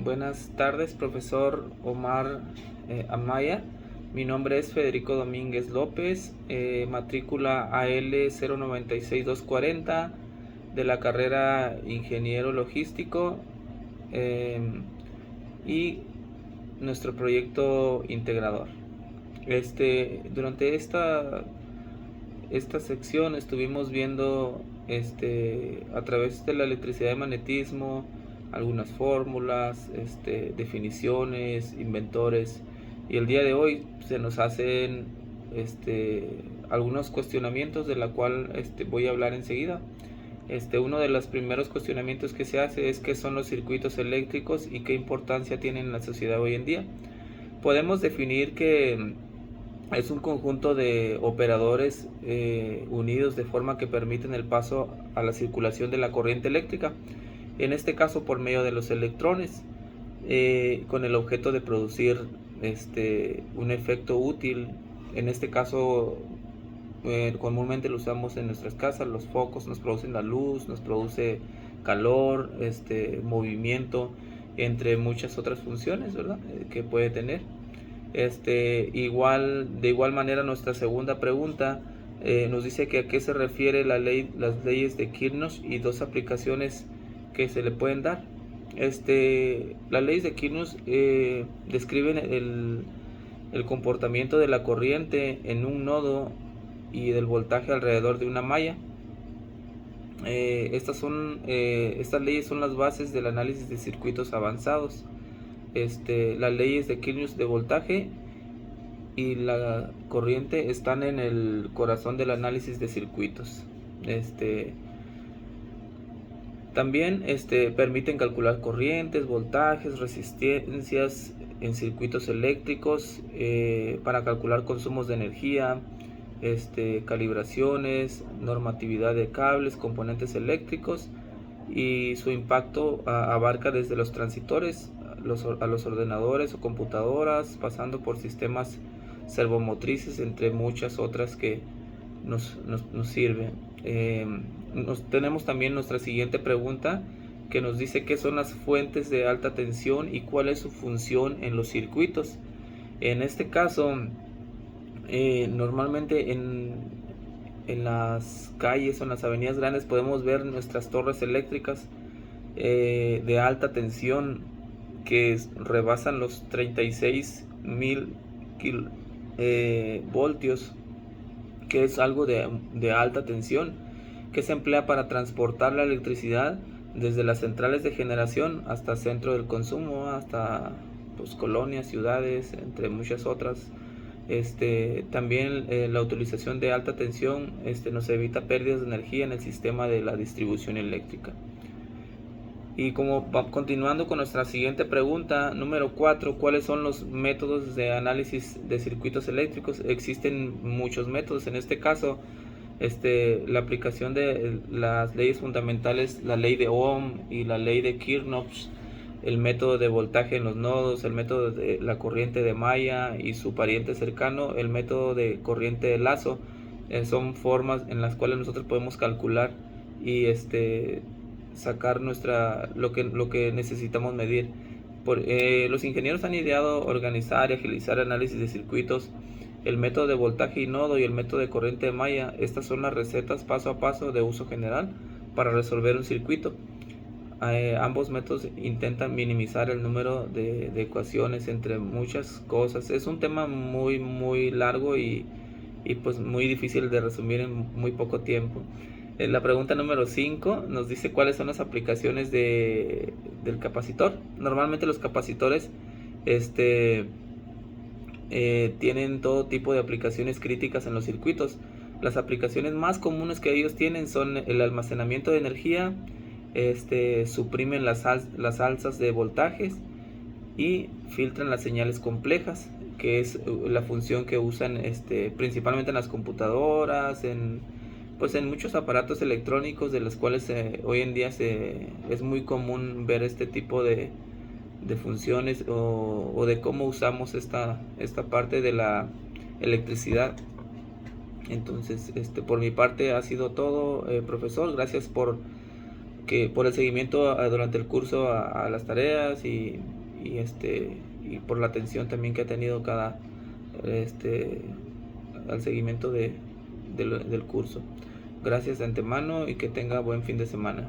Buenas tardes, profesor Omar Amaya. Mi nombre es Federico Domínguez López, matrícula AL 096240 de la carrera Ingeniero Logístico, eh, y nuestro proyecto integrador. Durante esta sección estuvimos viendo a través de la electricidad de magnetismo algunas fórmulas, definiciones, inventores, y el día de hoy se nos hacen algunos cuestionamientos de la cual voy a hablar enseguida. Uno de los primeros cuestionamientos que se hace es qué son los circuitos eléctricos y qué importancia tienen en la sociedad hoy en día. Podemos definir que es un conjunto de operadores unidos de forma que permiten el paso a la circulación de la corriente eléctrica, en este caso por medio de los electrones, con el objeto de producir un efecto útil. En este caso, comúnmente lo usamos en nuestras casas. Los focos nos producen la luz, nos produce calor, movimiento, entre muchas otras funciones, ¿verdad? Que puede tener. De igual manera, nuestra segunda pregunta nos dice que a qué se refiere las leyes de Kirchhoff y dos aplicaciones que se le pueden dar. Las leyes de Kirchhoff describen el comportamiento de la corriente en un nodo y del voltaje alrededor de una malla. Estas leyes son las bases del análisis de circuitos avanzados. Las leyes de Kirchhoff de voltaje y la corriente están en el corazón del análisis de circuitos. También permiten calcular corrientes, voltajes, resistencias en circuitos eléctricos, para calcular consumos de energía, calibraciones, normatividad de cables, componentes eléctricos, y su impacto abarca desde los transistores a los ordenadores o computadoras, pasando por sistemas servomotrices, entre muchas otras que nos sirven. Tenemos también nuestra siguiente pregunta, que nos dice qué son las fuentes de alta tensión y cuál es su función en los circuitos. En este caso, normalmente en las calles o en las avenidas grandes podemos ver nuestras torres eléctricas de alta tensión que rebasan los 36.000 voltios, que es algo de alta tensión, que se emplea para transportar la electricidad desde las centrales de generación hasta centro del consumo, hasta colonias, ciudades, entre muchas otras. También la utilización de alta tensión nos evita pérdidas de energía en el sistema de la distribución eléctrica. Y continuando con nuestra siguiente pregunta, número 4, ¿cuáles son los métodos de análisis de circuitos eléctricos? Existen muchos métodos. En este caso, la aplicación de las leyes fundamentales, la ley de Ohm y la ley de Kirchhoff, el método de voltaje en los nodos, el método de la corriente de malla y su pariente cercano, el método de corriente de lazo, son formas en las cuales nosotros podemos calcular y sacar lo que necesitamos medir. Los ingenieros han ideado organizar y agilizar análisis de circuitos, el método de voltaje y nodo y el método de corriente de malla. Estas son las recetas paso a paso de uso general para resolver un circuito. Ambos métodos intentan minimizar el número de ecuaciones, entre muchas cosas. Es un tema muy largo y pues muy difícil de resumir en muy poco tiempo. La pregunta número 5 nos dice cuáles son las aplicaciones del capacitor. Normalmente los capacitores tienen todo tipo de aplicaciones críticas en los circuitos. Las aplicaciones más comunes que ellos tienen son el almacenamiento de energía, suprimen las alzas de voltajes y filtran las señales complejas, que es la función que usan principalmente en las computadoras, en muchos aparatos electrónicos, de los cuales hoy en día es muy común ver este tipo de funciones o de cómo usamos esta parte de la electricidad. Entonces, por mi parte ha sido todo, profesor. Gracias por que por el seguimiento durante el curso a las tareas y por la atención también que ha tenido al seguimiento del curso. Gracias de antemano y que tenga buen fin de semana.